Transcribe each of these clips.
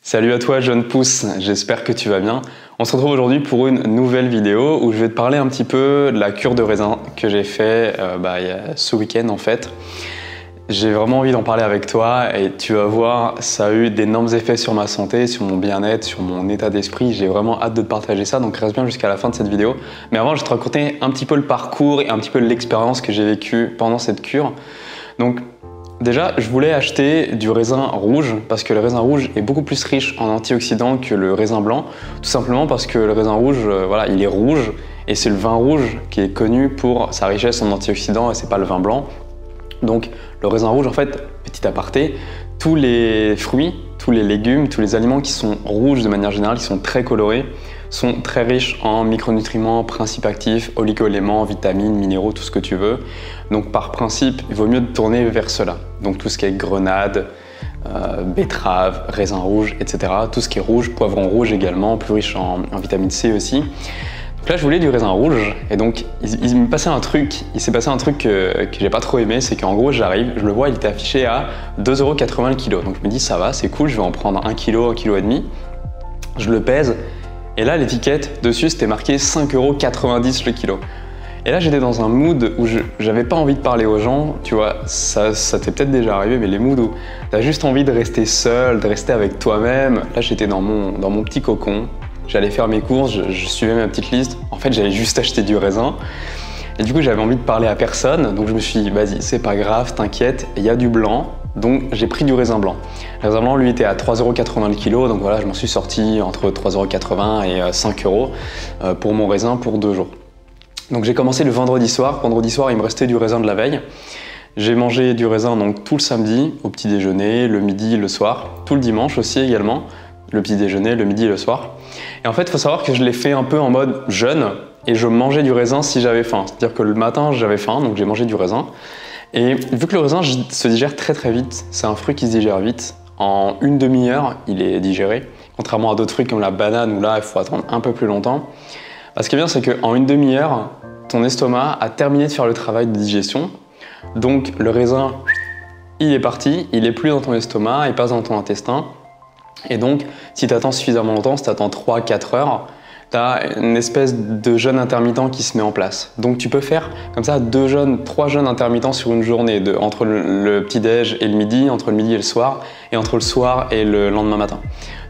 Salut à toi jeune pouce, j'espère que tu vas bien. On se retrouve aujourd'hui pour une nouvelle vidéo où je vais te parler un petit peu de la cure de raisin que j'ai fait ce week-end en fait. J'ai vraiment envie d'en parler avec toi et tu vas voir, ça a eu d'énormes effets sur ma santé, sur mon bien-être, sur mon état d'esprit. J'ai vraiment hâte de te partager ça, donc reste bien jusqu'à la fin de cette vidéo. Mais avant, je vais te raconter un petit peu le parcours et un petit peu l'expérience que j'ai vécue pendant cette cure. Donc, déjà, je voulais acheter du raisin rouge parce que le raisin rouge est beaucoup plus riche en antioxydants que le raisin blanc. Tout simplement parce que le raisin rouge, il est rouge et c'est le vin rouge qui est connu pour sa richesse en antioxydants et c'est pas le vin blanc. Donc le raisin rouge, en fait, petit aparté, tous les fruits, tous les légumes, tous les aliments qui sont rouges de manière générale, qui sont très colorés, sont très riches en micronutriments, principes actifs, oligo-éléments, vitamines, minéraux, tout ce que tu veux. Donc par principe, il vaut mieux te tourner vers cela. Donc tout ce qui est grenade, betterave, raisin rouge, etc. Tout ce qui est rouge, poivron rouge également, plus riche en vitamine C aussi. Donc là, je voulais du raisin rouge et donc il s'est passé un truc que j'ai pas trop aimé, c'est qu'en gros j'arrive, je le vois, il était affiché à 2,80 € le kilo. Donc je me dis ça va, c'est cool, je vais en prendre 1 kg, 1,5 kg. Je le pèse et là l'étiquette dessus c'était marqué 5,90 € le kilo. Et là j'étais dans un mood où j'avais pas envie de parler aux gens, tu vois, ça t'est peut-être déjà arrivé, mais les moods où t'as juste envie de rester seul, de rester avec toi-même. Là j'étais dans mon petit cocon. J'allais faire mes courses, je suivais ma petite liste. En fait, j'allais juste acheter du raisin. Et du coup, j'avais envie de parler à personne. Donc, je me suis dit, vas-y, c'est pas grave, t'inquiète. Il y a du blanc. Donc, j'ai pris du raisin blanc. Le raisin blanc, lui, était à 3,80 € le kilo. Donc, voilà, je m'en suis sorti entre 3,80 € et 5 € pour mon raisin pour 2 jours. Donc, j'ai commencé le vendredi soir. Vendredi soir, il me restait du raisin de la veille. J'ai mangé du raisin donc tout le samedi, au petit déjeuner, le midi, le soir. Tout le dimanche aussi également. Le petit déjeuner, le midi et le soir. Et en fait, il faut savoir que je l'ai fait un peu en mode jeûne et je mangeais du raisin si j'avais faim. C'est-à-dire que le matin, j'avais faim, donc j'ai mangé du raisin. Et vu que le raisin se digère très très vite, c'est un fruit qui se digère vite, en une demi-heure, il est digéré. Contrairement à d'autres fruits comme la banane où là, il faut attendre un peu plus longtemps. Ce qui est bien, c'est qu'en une demi-heure, ton estomac a terminé de faire le travail de digestion. Donc le raisin, il est parti, il est plus dans ton estomac, il passe dans ton intestin. Et donc, si tu attends suffisamment longtemps, si tu attends 3-4 heures, tu as une espèce de jeûne intermittent qui se met en place. Donc tu peux faire comme ça 3 jeûnes intermittents sur une journée, entre le petit-déj et le midi, entre le midi et le soir, et entre le soir et le lendemain matin.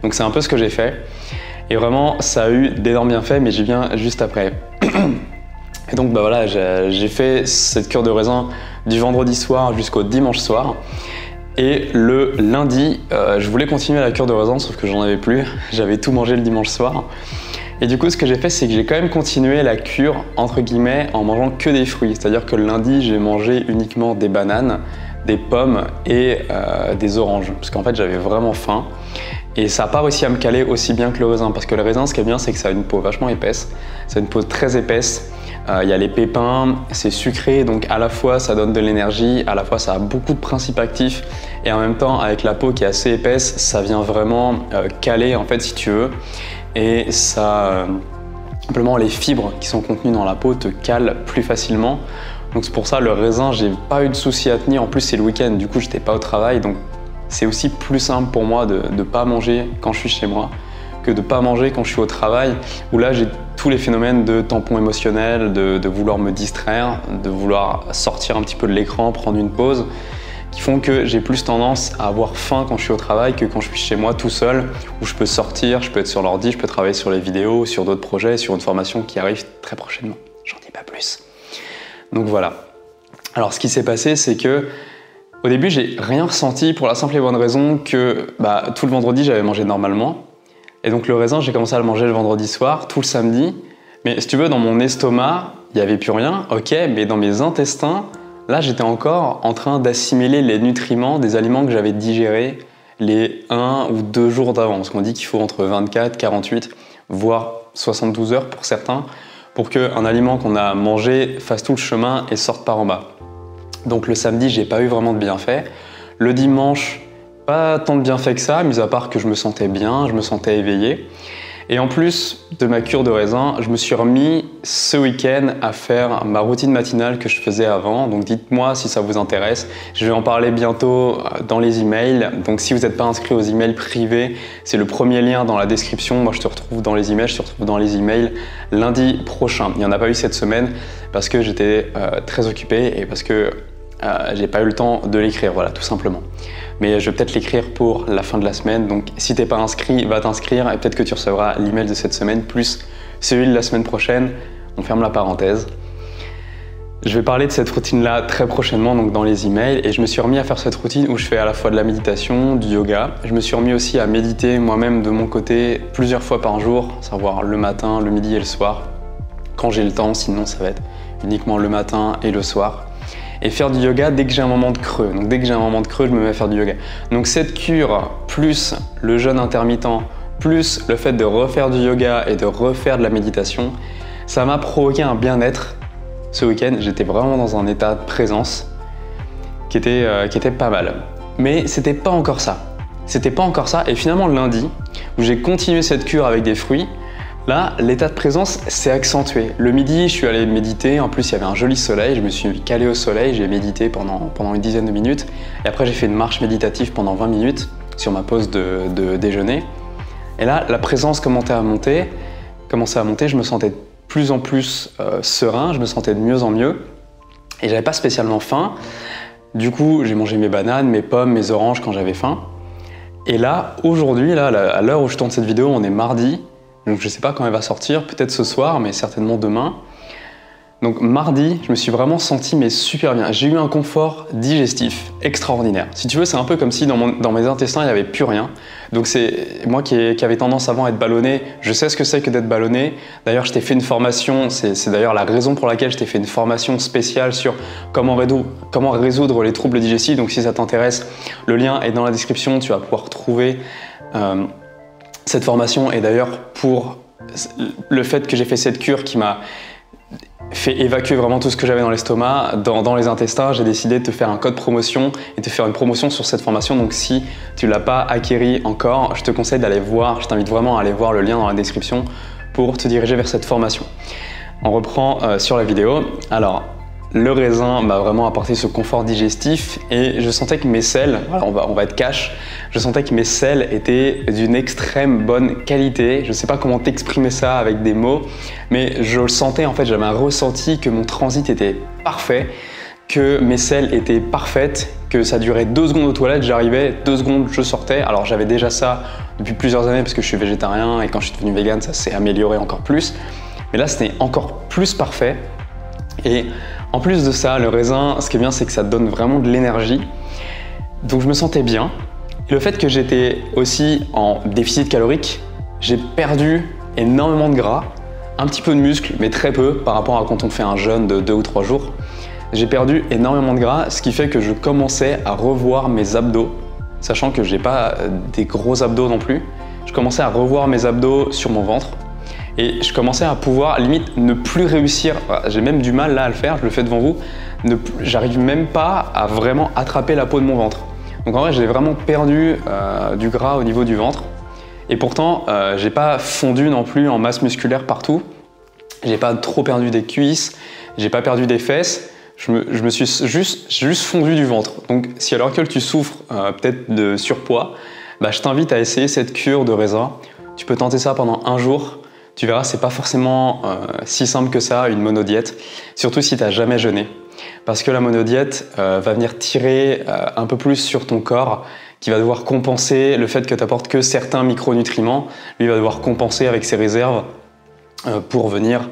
Donc c'est un peu ce que j'ai fait. Et vraiment, ça a eu d'énormes bienfaits, mais j'y viens juste après. Et donc voilà, j'ai fait cette cure de raisin du vendredi soir jusqu'au dimanche soir. Et le lundi, je voulais continuer la cure de raisin, sauf que j'en avais plus. J'avais tout mangé le dimanche soir. Et du coup, ce que j'ai fait, c'est que j'ai quand même continué la cure, entre guillemets, en mangeant que des fruits. C'est-à-dire que le lundi, j'ai mangé uniquement des bananes, des pommes et des oranges. Parce qu'en fait, j'avais vraiment faim. Et ça n'a pas réussi à me caler aussi bien que le raisin. Parce que le raisin, ce qui est bien, c'est que ça a une peau vachement épaisse. C'est une peau très épaisse. Il y a les pépins, c'est sucré, donc à la fois ça donne de l'énergie, à la fois ça a beaucoup de principes actifs et en même temps avec la peau qui est assez épaisse, ça vient vraiment caler en fait si tu veux et ça, simplement les fibres qui sont contenues dans la peau te calent plus facilement. Donc c'est pour ça le raisin, j'ai pas eu de souci à tenir, en plus c'est le week-end, du coup j'étais pas au travail donc c'est aussi plus simple pour moi de ne pas manger quand je suis chez moi que de ne pas manger quand je suis au travail, où là j'ai tous les phénomènes de tampon émotionnel, de vouloir me distraire, de vouloir sortir un petit peu de l'écran, prendre une pause, qui font que j'ai plus tendance à avoir faim quand je suis au travail que quand je suis chez moi tout seul, où je peux sortir, je peux être sur l'ordi, je peux travailler sur les vidéos, sur d'autres projets, sur une formation qui arrive très prochainement. J'en dis pas plus. Donc voilà. Alors ce qui s'est passé, c'est que au début, j'ai rien ressenti pour la simple et bonne raison que tout le vendredi, j'avais mangé normalement. Et donc le raisin, j'ai commencé à le manger le vendredi soir, tout le samedi. Mais si tu veux, dans mon estomac, il n'y avait plus rien, ok, mais dans mes intestins, là j'étais encore en train d'assimiler les nutriments des aliments que j'avais digérés les 1 ou 2 jours d'avant. Parce qu'on dit qu'il faut entre 24, 48, voire 72 heures pour certains, pour qu'un aliment qu'on a mangé fasse tout le chemin et sorte par en bas. Donc le samedi, j'ai pas eu vraiment de bienfaits. Le dimanche, pas tant de bienfaits que ça, mis à part que je me sentais bien, je me sentais éveillé. Et en plus de ma cure de raisin, je me suis remis ce week-end à faire ma routine matinale que je faisais avant. Donc dites-moi si ça vous intéresse. Je vais en parler bientôt dans les emails. Donc si vous n'êtes pas inscrit aux emails privés, c'est le premier lien dans la description. Moi je te retrouve dans les emails, je te retrouve dans les emails lundi prochain. Il n'y en a pas eu cette semaine parce que j'étais très occupé et parce que j'ai pas eu le temps de l'écrire, voilà, tout simplement. Mais je vais peut-être l'écrire pour la fin de la semaine, donc si t'es pas inscrit, va t'inscrire et peut-être que tu recevras l'email de cette semaine plus celui de la semaine prochaine. On ferme la parenthèse. Je vais parler de cette routine-là très prochainement, donc dans les emails, et je me suis remis à faire cette routine où je fais à la fois de la méditation, du yoga. Je me suis remis aussi à méditer moi-même de mon côté plusieurs fois par jour, à savoir le matin, le midi et le soir, quand j'ai le temps, sinon ça va être uniquement le matin et le soir. Et faire du yoga dès que j'ai un moment de creux. Donc dès que j'ai un moment de creux, je me mets à faire du yoga. Donc cette cure, plus le jeûne intermittent, plus le fait de refaire du yoga et de refaire de la méditation, ça m'a provoqué un bien-être. Ce week-end, j'étais vraiment dans un état de présence qui était pas mal. Mais c'était pas encore ça. C'était pas encore ça. Et finalement, lundi, où j'ai continué cette cure avec des fruits, là, l'état de présence s'est accentué. Le midi, je suis allé méditer. En plus, il y avait un joli soleil. Je me suis calé au soleil. J'ai médité pendant une dizaine de minutes. Et après, j'ai fait une marche méditative pendant 20 minutes sur ma pause de déjeuner. Et là, la présence commençait à monter. Je me sentais de plus en plus serein. Je me sentais de mieux en mieux. Et j'avais pas spécialement faim. Du coup, j'ai mangé mes bananes, mes pommes, mes oranges quand j'avais faim. Et là, aujourd'hui, là, à l'heure où je tourne cette vidéo, on est mardi. Donc je ne sais pas quand elle va sortir, peut-être ce soir, mais certainement demain. Donc mardi, je me suis vraiment senti mais super bien. J'ai eu un confort digestif extraordinaire. Si tu veux, c'est un peu comme si dans mes intestins, il n'y avait plus rien. Donc c'est moi qui avait tendance avant à être ballonné, je sais ce que c'est que d'être ballonné. D'ailleurs, je t'ai fait une formation, c'est d'ailleurs la raison pour laquelle je t'ai fait une formation spéciale sur comment résoudre les troubles digestifs. Donc si ça t'intéresse, le lien est dans la description, tu vas pouvoir trouver cette formation. Et d'ailleurs, pour le fait que j'ai fait cette cure qui m'a fait évacuer vraiment tout ce que j'avais dans l'estomac, dans les intestins, j'ai décidé de te faire un code promotion et de faire une promotion sur cette formation. Donc si tu ne l'as pas acquérie encore, je te conseille d'aller voir, je t'invite vraiment à aller voir le lien dans la description pour te diriger vers cette formation. On reprend sur la vidéo. Alors, le raisin m'a vraiment apporté ce confort digestif et je sentais que mes selles, voilà, on va être cash, je sentais que mes selles étaient d'une extrême bonne qualité. Je ne sais pas comment t'exprimer ça avec des mots, mais je le sentais en fait, j'avais un ressenti que mon transit était parfait, que mes selles étaient parfaites, que ça durait 2 secondes aux toilettes, j'arrivais, 2 secondes, je sortais. Alors j'avais déjà ça depuis plusieurs années parce que je suis végétarien et quand je suis devenu vegan, ça s'est amélioré encore plus. Mais là, c'était encore plus parfait. Et en plus de ça, le raisin, ce qui est bien, c'est que ça te donne vraiment de l'énergie. Donc je me sentais bien. Et le fait que j'étais aussi en déficit calorique, j'ai perdu énormément de gras, un petit peu de muscle, mais très peu par rapport à quand on fait un jeûne de 2 ou 3 jours. J'ai perdu énormément de gras, ce qui fait que je commençais à revoir mes abdos, sachant que j'ai pas des gros abdos non plus. Je commençais à revoir mes abdos sur mon ventre. Et je commençais à pouvoir limite ne plus réussir, j'ai même du mal là à le faire, je le fais devant vous, j'arrive même pas à vraiment attraper la peau de mon ventre. Donc en vrai, j'ai vraiment perdu du gras au niveau du ventre. Et pourtant, j'ai pas fondu non plus en masse musculaire partout. J'ai pas trop perdu des cuisses, j'ai pas perdu des fesses. Je me suis juste fondu du ventre. Donc si à l'heure actuelle tu souffres peut-être de surpoids, bah, je t'invite à essayer cette cure de raisin. Tu peux tenter ça pendant 1 jour. Tu verras, c'est pas forcément si simple que ça, une monodiète, surtout si tu n'as jamais jeûné. Parce que la monodiète va venir tirer un peu plus sur ton corps, qui va devoir compenser le fait que tu n'apportes que certains micronutriments. Lui va devoir compenser avec ses réserves pour venir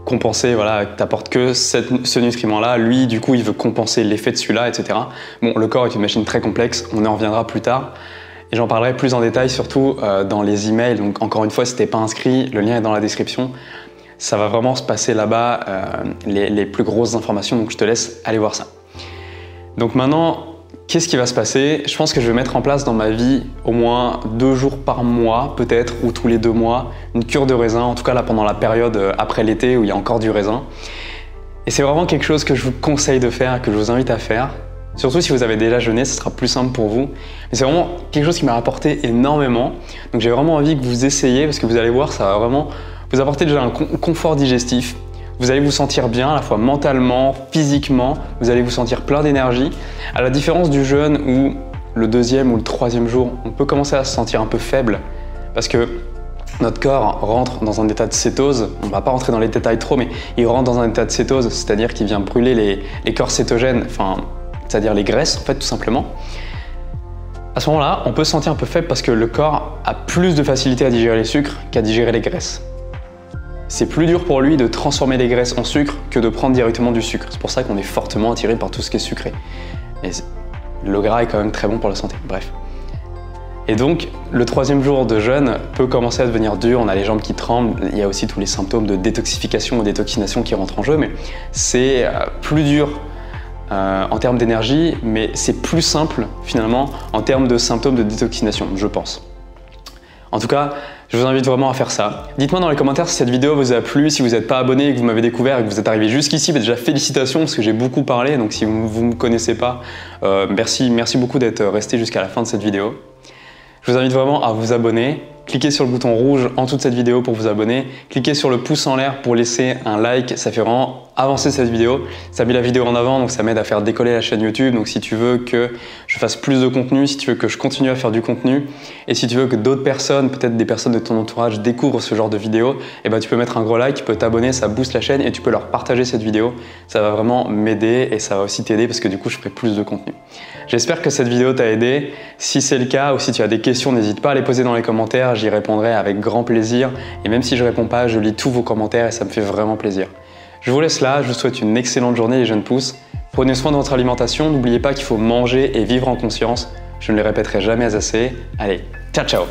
compenser, voilà, que tu n'apportes que ce nutriment-là. Lui, du coup, il veut compenser l'effet de celui-là, etc. Bon, le corps est une machine très complexe, on en reviendra plus tard. Et j'en parlerai plus en détail, surtout dans les emails. Donc encore une fois, si t'es pas inscrit, le lien est dans la description. Ça va vraiment se passer là-bas, les plus grosses informations, donc je te laisse aller voir ça. Donc maintenant, qu'est-ce qui va se passer? Je pense que je vais mettre en place dans ma vie au moins 2 jours par mois, peut-être, ou tous les 2 mois, une cure de raisin, en tout cas là pendant la période après l'été où il y a encore du raisin. Et c'est vraiment quelque chose que je vous conseille de faire, que je vous invite à faire. Surtout si vous avez déjà jeûné, ce sera plus simple pour vous. Mais c'est vraiment quelque chose qui m'a apporté énormément. Donc j'ai vraiment envie que vous essayiez parce que vous allez voir, ça va vraiment vous apporter déjà un confort digestif. Vous allez vous sentir bien à la fois mentalement, physiquement, vous allez vous sentir plein d'énergie. À la différence du jeûne où le deuxième ou le troisième jour, on peut commencer à se sentir un peu faible parce que notre corps rentre dans un état de cétose. On ne va pas rentrer dans les détails trop, mais il rentre dans un état de cétose, c'est-à-dire qu'il vient brûler les corps cétogènes, c'est-à-dire les graisses en fait tout simplement. À ce moment-là, on peut se sentir un peu faible parce que le corps a plus de facilité à digérer les sucres qu'à digérer les graisses. C'est plus dur pour lui de transformer les graisses en sucre que de prendre directement du sucre. C'est pour ça qu'on est fortement attiré par tout ce qui est sucré. Et le gras est quand même très bon pour la santé, bref. Et donc, le troisième jour de jeûne peut commencer à devenir dur, on a les jambes qui tremblent, il y a aussi tous les symptômes de détoxification ou détoxination qui rentrent en jeu, mais c'est plus dur en termes d'énergie, mais c'est plus simple finalement en termes de symptômes de détoxination, je pense. En tout cas, je vous invite vraiment à faire ça. Dites-moi dans les commentaires si cette vidéo vous a plu, si vous n'êtes pas abonné et que vous m'avez découvert et que vous êtes arrivé jusqu'ici, déjà félicitations parce que j'ai beaucoup parlé, donc si vous ne me connaissez pas, merci beaucoup d'être resté jusqu'à la fin de cette vidéo. Je vous invite vraiment à vous abonner. Cliquez sur le bouton rouge en dessous de cette vidéo pour vous abonner. Cliquez sur le pouce en l'air pour laisser un like. Ça fait vraiment avancer cette vidéo. Ça met la vidéo en avant, donc ça m'aide à faire décoller la chaîne YouTube. Donc si tu veux que je fasse plus de contenu, si tu veux que je continue à faire du contenu, et si tu veux que d'autres personnes, peut-être des personnes de ton entourage, découvrent ce genre de vidéo, eh ben, tu peux mettre un gros like, tu peux t'abonner, ça booste la chaîne et tu peux leur partager cette vidéo. Ça va vraiment m'aider et ça va aussi t'aider parce que du coup, je ferai plus de contenu. J'espère que cette vidéo t'a aidé. Si c'est le cas ou si tu as des questions, n'hésite pas à les poser dans les commentaires. J'y répondrai avec grand plaisir. Et même si je ne réponds pas, je lis tous vos commentaires et ça me fait vraiment plaisir. Je vous laisse là. Je vous souhaite une excellente journée les jeunes pousses. Prenez soin de votre alimentation. N'oubliez pas qu'il faut manger et vivre en conscience. Je ne le répéterai jamais assez. Allez, ciao ciao!